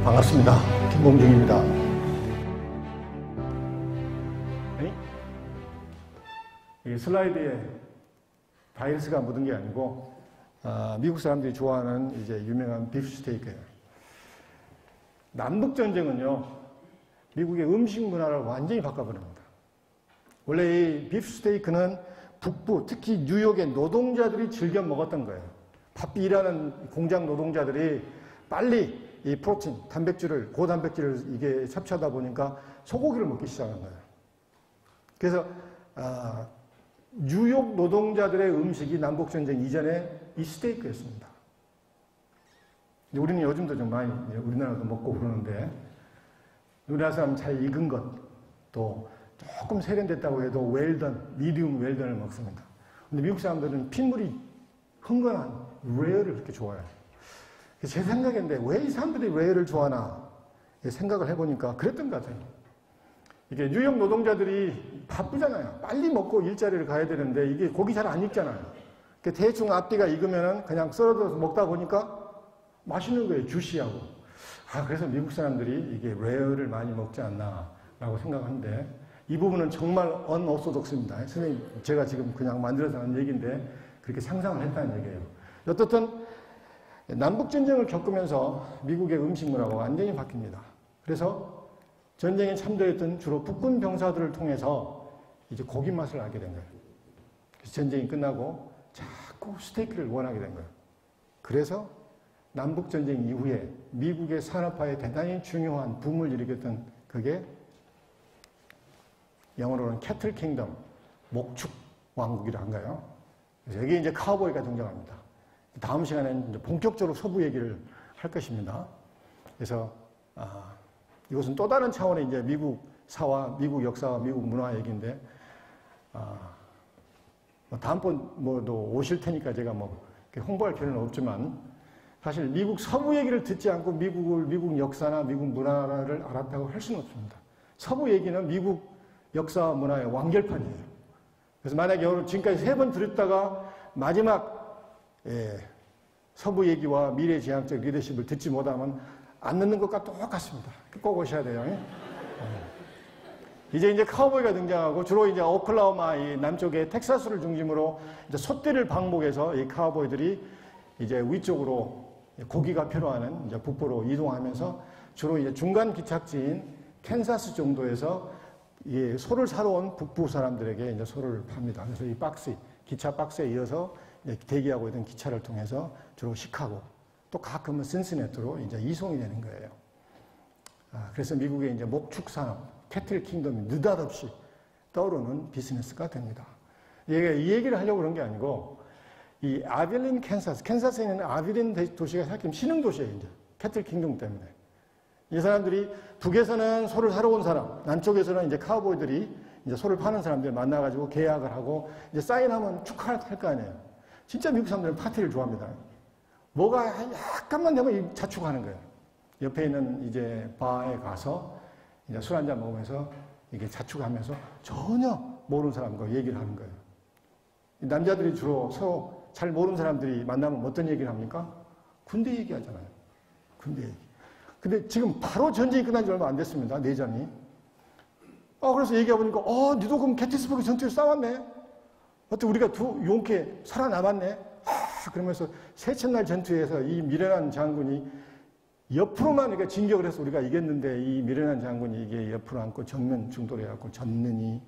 반갑습니다. 김봉중입니다. 이 슬라이드에 바이러스가 묻은 게 아니고 미국 사람들이 좋아하는 이제 유명한 비프 스테이크예요. 남북 전쟁은요, 미국의 음식 문화를 완전히 바꿔버립니다. 원래 이 비프 스테이크는 북부, 특히 뉴욕의 노동자들이 즐겨 먹었던 거예요. 바삐 일하는 공장 노동자들이 빨리 이 프로틴, 단백질을, 고단백질을 이게 섭취하다 보니까 소고기를 먹기 시작한 거예요. 그래서 뉴욕 노동자들의 음식이 남북전쟁 이전에 이 스테이크였습니다. 우리는 요즘도 좀 많이 우리나라도 먹고 그러는데, 우리나라 사람 잘 익은 것, 또 조금 세련됐다고 해도 웰던, 미디움 웰던을 먹습니다. 근데 미국 사람들은 핏물이 흥건한 레어를 그렇게 좋아해요. 제 생각인데 왜 이 사람들이 레어를 좋아하나 생각을 해보니까 그랬던 것 같아요. 이게 뉴욕 노동자들이 바쁘잖아요. 빨리 먹고 일자리를 가야 되는데 이게 고기 잘 안 익잖아요. 대충 앞뒤가 익으면 그냥 썰어서 먹다 보니까 맛있는 거예요. 주시하고. 그래서 미국 사람들이 이게 레어를 많이 먹지 않나라고 생각하는데, 이 부분은 정말 언오소독스입니다. 선생님, 제가 지금 그냥 만들어서 하는 얘기인데 그렇게 상상을 했다는 얘기예요. 어떻든 남북전쟁을 겪으면서 미국의 음식 문화가 완전히 바뀝니다. 그래서 전쟁에 참전했던 주로 북군 병사들을 통해서 이제 고기 맛을 알게 된 거예요. 그래서 전쟁이 끝나고 자꾸 스테이크를 원하게 된 거예요. 그래서 남북전쟁 이후에 미국의 산업화에 대단히 중요한 붐을 일으켰던 그게 영어로는 캐틀 킹덤, 목축 왕국이라 한가요? 그래서 여기 이제 카우보이가 등장합니다. 다음 시간에는 이제 본격적으로 서부 얘기를 할 것입니다. 그래서 이것은 또 다른 차원의 이제 미국 사와 미국 역사와 미국 문화 얘기인데, 다음번 뭐도 오실 테니까 제가 뭐 홍보할 필요는 없지만, 사실 미국 서부 얘기를 듣지 않고 미국 역사나 미국 문화를 알았다고 할 수는 없습니다. 서부 얘기는 미국 역사와 문화의 완결판이에요. 그래서 만약에 오늘 지금까지 3번 들었다가 마지막 서부 얘기와 미래지향적 리더십을 듣지 못하면 안 듣는 것과 똑같습니다. 꼭 오셔야 돼요. 이제 카우보이가 등장하고, 주로 이제 오클라호마 이 남쪽의 텍사스를 중심으로 이제 소떼를 방목해서 이 카우보이들이 이제 위쪽으로 고기가 필요한 이제 북부로 이동하면서 주로 이제 중간 기착지인 캔사스 정도에서 이 소를 사러 온 북부 사람들에게 이제 소를 팝니다. 그래서 이 박스, 기차 박스에 이어서 대기하고 있던 기차를 통해서 주로 시카고, 또 가끔은 신시내티로 이제 이송이 되는 거예요. 그래서 미국의 이제 목축 산업, 캐틀 킹덤이 느닷없이 떠오르는 비즈니스가 됩니다. 이 얘기를 하려고 그런 게 아니고, 이 아빌린, 캔사스에 있는 아빌린 도시가 사실 신흥도시예요, 이제. 캐틀 킹덤 때문에. 이 사람들이 북에서는 소를 사러 온 사람, 남쪽에서는 이제 카우보이들이 이제 소를 파는 사람들 만나가지고 계약을 하고, 이제 사인하면 축하할 거 아니에요. 진짜 미국 사람들은 파티를 좋아합니다. 뭐가 약간만 되면 자축하는 거예요. 옆에 있는 이제 바에 가서 이제 술 한잔 먹으면서 이게 자축하면서 전혀 모르는 사람과 얘기를 하는 거예요. 남자들이 주로 서로 잘 모르는 사람들이 만나면 어떤 얘기를 합니까? 군대 얘기하잖아요. 군대 얘기. 근데 지금 바로 전쟁이 끝난 지 얼마 안 됐습니다. 내전이. 그래서 얘기해보니까, 니도 그럼 게티스버그 전투에서 싸웠네? 어떻게 우리가 용케 살아남았네? 그러면서 셋째 날 전투에서 이 미련한 장군이 옆으로만 이렇게 진격을 해서 우리가 이겼는데, 이 미련한 장군이 이게 옆으로 앉고 정면 중도로 해갖고 졌느니.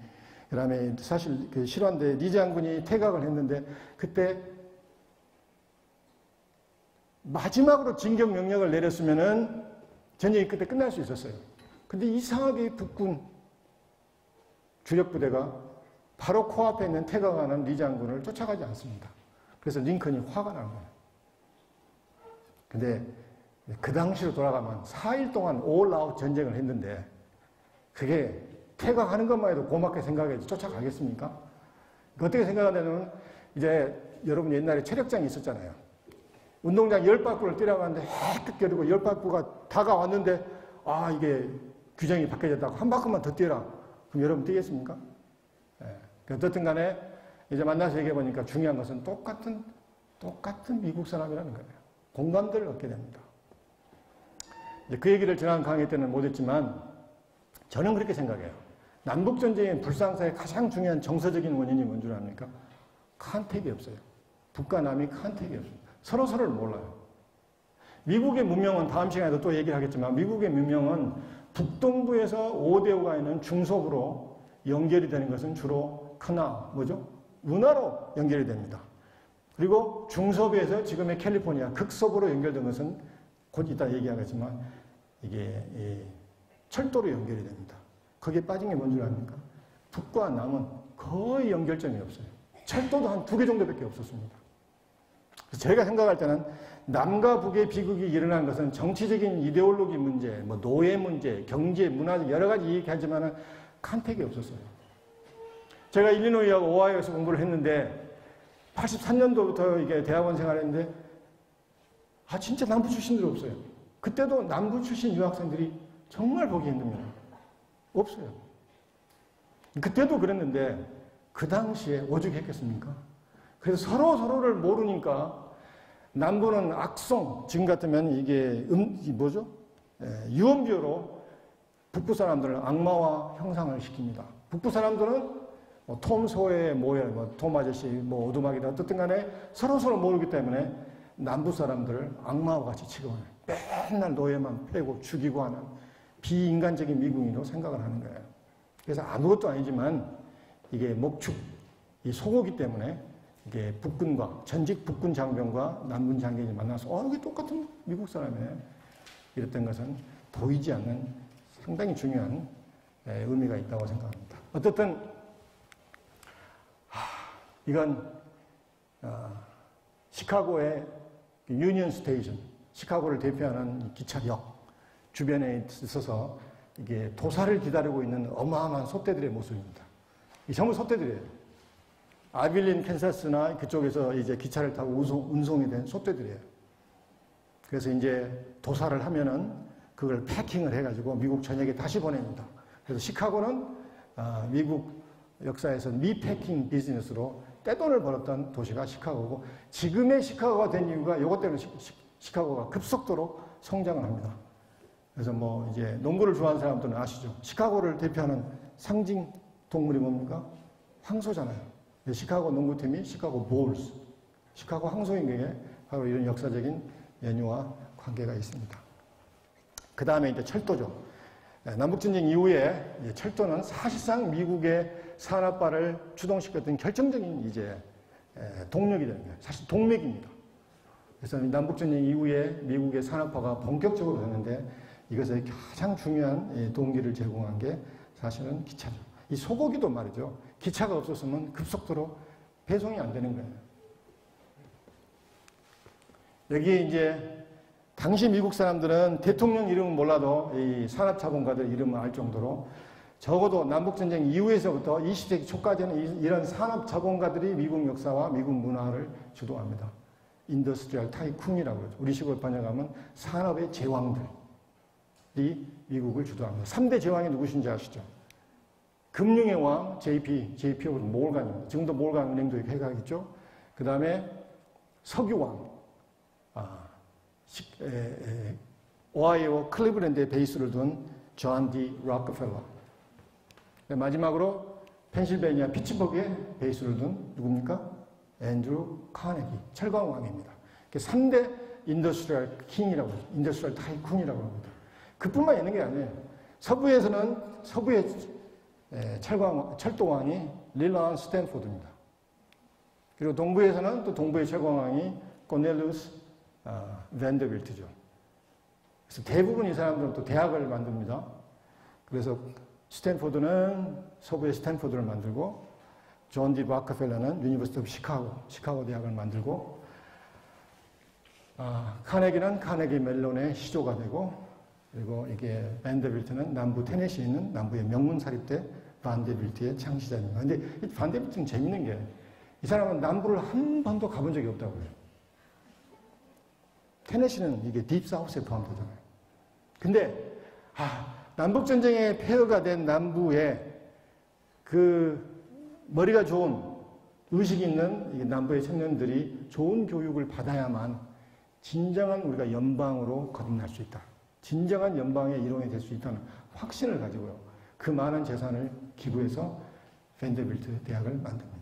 그 다음에 사실 그 실화인데, 리 장군이 퇴각을 했는데, 그때 마지막으로 진격 명령을 내렸으면은 전쟁이 그때 끝날 수 있었어요. 근데 이상하게 북군 주력 부대가 바로 코앞에 있는 퇴각하는 리 장군을 쫓아가지 않습니다. 그래서 링컨이 화가 나는 거예요. 근데 그 당시로 돌아가면 4일 동안 올아웃 전쟁을 했는데, 그게 퇴각하는 것만 해도 고맙게 생각해서 쫓아가겠습니까? 어떻게 생각하냐면, 이제 여러분 옛날에 체력장이 있었잖아요. 운동장 10바퀴를 뛰라고 하는데 헷갈리고 10바퀴가 다가왔는데, 이게 규정이 바뀌어졌다고 한 바퀴만 더 뛰라. 그럼 여러분 뛰겠습니까? 어떻든 간에 이제 만나서 얘기해보니까 중요한 것은 똑같은 미국 사람이라는 거예요. 공감대를 얻게 됩니다. 그 얘기를 지난 강의 때는 못했지만 저는 그렇게 생각해요. 남북전쟁의 불상사의 가장 중요한 정서적인 원인이 뭔 줄 압니까? 컨택이 없어요. 북과 남이 컨택이 없어요. 서로를 몰라요. 미국의 문명은 다음 시간에도 또 얘기를 하겠지만 미국의 문명은 북동부에서 5대5가 있는 중속으로 연결이 되는 것은 주로 뭐죠? 운하로 연결이 됩니다. 그리고 중서부에서 지금의 캘리포니아 극서부로 연결된 것은 곧 이따 얘기하겠지만 이게 철도로 연결이 됩니다. 거기에 빠진 게 뭔 줄 압니까? 북과 남은 거의 연결점이 없어요. 철도도 한 2개 정도밖에 없었습니다. 제가 생각할 때는 남과 북의 비극이 일어난 것은 정치적인 이데올로기 문제, 뭐 노예 문제, 경제, 문화적 여러 가지 얘기하지만은 컨택이 없었어요. 제가 일리노이하고 오하이오에서 공부를 했는데 83년도부터 이게 대학원 생활을 했는데 진짜 남부 출신들이 없어요. 그때도 남부 출신 유학생들이 정말 보기 힘듭니다. 없어요. 그때도 그랬는데 그 당시에 오죽했겠습니까? 그래서 서로를 모르니까 남부는 악성, 지금 같으면 이게 뭐죠? 유언비어로 북부 사람들을 악마화 형상을 시킵니다. 북부 사람들은 톰 소의 모여, 톰 아저씨, 오두막이다 어떻든 간에 서로를 모르기 때문에 남부 사람들을 악마와 같이 취급하는, 맨날 노예만 패고 죽이고 하는 비인간적인 미국인으로 생각을 하는 거예요. 그래서 아무것도 아니지만 이게 목축, 이 소고기 때문에 이게 북군과 전직 북군 장병과 남군 장병이 만나서 이게 똑같은 미국 사람이네 이랬던 것은 보이지 않는 상당히 중요한 의미가 있다고 생각합니다. 어쨌든 이건 시카고의 유니언 스테이션, 시카고를 대표하는 기차역 주변에 있어서 이게 도사를 기다리고 있는 어마어마한 소떼들의 모습입니다. 이 전부 소떼들이에요. 아빌린, 캔사스나 그쪽에서 이제 기차를 타고 운송이 된 소떼들이에요. 그래서 이제 도사를 하면은 그걸 패킹을 해가지고 미국 전역에 다시 보냅니다. 그래서 시카고는 미국 역사에서 미패킹 비즈니스로 떼돈을 벌었던 도시가 시카고고 지금의 시카고가 된 이유가 이것 때문에 시카고가 급속도로 성장을 합니다. 그래서 이제 농구를 좋아하는 사람들은 아시죠? 시카고를 대표하는 상징 동물이 뭡니까? 황소잖아요. 시카고 농구팀이 시카고 볼스, 시카고 황소인경에 바로 이런 역사적인 연유와 관계가 있습니다. 그 다음에 이제 철도죠. 남북전쟁 이후에 철도는 사실상 미국의 산업화를 주동시켰던 결정적인 이제 동력이 되는 거예요. 사실 동맥입니다. 그래서 남북전쟁 이후에 미국의 산업화가 본격적으로 되는데 이것의 가장 중요한 동기를 제공한 게 사실은 기차죠. 이 소고기도 말이죠. 기차가 없었으면 급속도로 배송이 안 되는 거예요. 여기에 이제 당시 미국 사람들은 대통령 이름은 몰라도 이 산업자본가들 이름을 알 정도로 적어도 남북전쟁 이후에서부터 20세기 초까지는 이런 산업자본가들이 미국 역사와 미국 문화를 주도합니다. 인더스트리얼 타이쿤이라고 그러죠. 우리식으로 번역하면 산업의 제왕들이 미국을 주도합니다. 3대 제왕이 누구신지 아시죠? 금융의 왕, JP로 몰간입니다. 지금도 몰간 은행도 이렇게 해가겠죠. 그 다음에 석유왕, 오하이오 클리브랜드에 베이스를 둔 존 D. 록펠러. 마지막으로 펜실베니아 피츠버그에 베이스를 둔 누굽니까? 앤드루 카네기, 철강왕입니다. 3대 인더스트리얼 킹이라고 하죠. 인더스트리얼 타이쿤이라고 합니다. 그뿐만 있는 게 아니에요. 서부의 철도왕이 릴런 스탠포드입니다. 그리고 동부에서는 또 동부의 철강왕이 코넬리우스 밴더빌트죠. 그래서 대부분 이 사람들은 또 대학을 만듭니다. 그래서 스탠포드는 서부의 스탠포드를 만들고 존 D. 록펠러는 유니버시티 오브 시카고 대학을 만들고 카네기는 카네기 멜론의 시조가 되고 그리고 이게 밴더빌트는 남부 테네시에 있는 남부의 명문사립대 반데빌트의 창시자입니다. 근데 이 반데빌트는 재밌는 게 이 사람은 남부를 한 번도 가본 적이 없다고 해요. 테네시는 이게 딥사우스에 포함되잖아요. 근데 남북전쟁의 폐허가 된 남부에 그 머리가 좋은 의식이 있는 남부의 청년들이 좋은 교육을 받아야만 진정한 우리가 연방으로 거듭날 수 있다. 진정한 연방의 일원이 될 수 있다는 확신을 가지고요. 그 많은 재산을 기부해서 밴더빌트 대학을 만듭니다.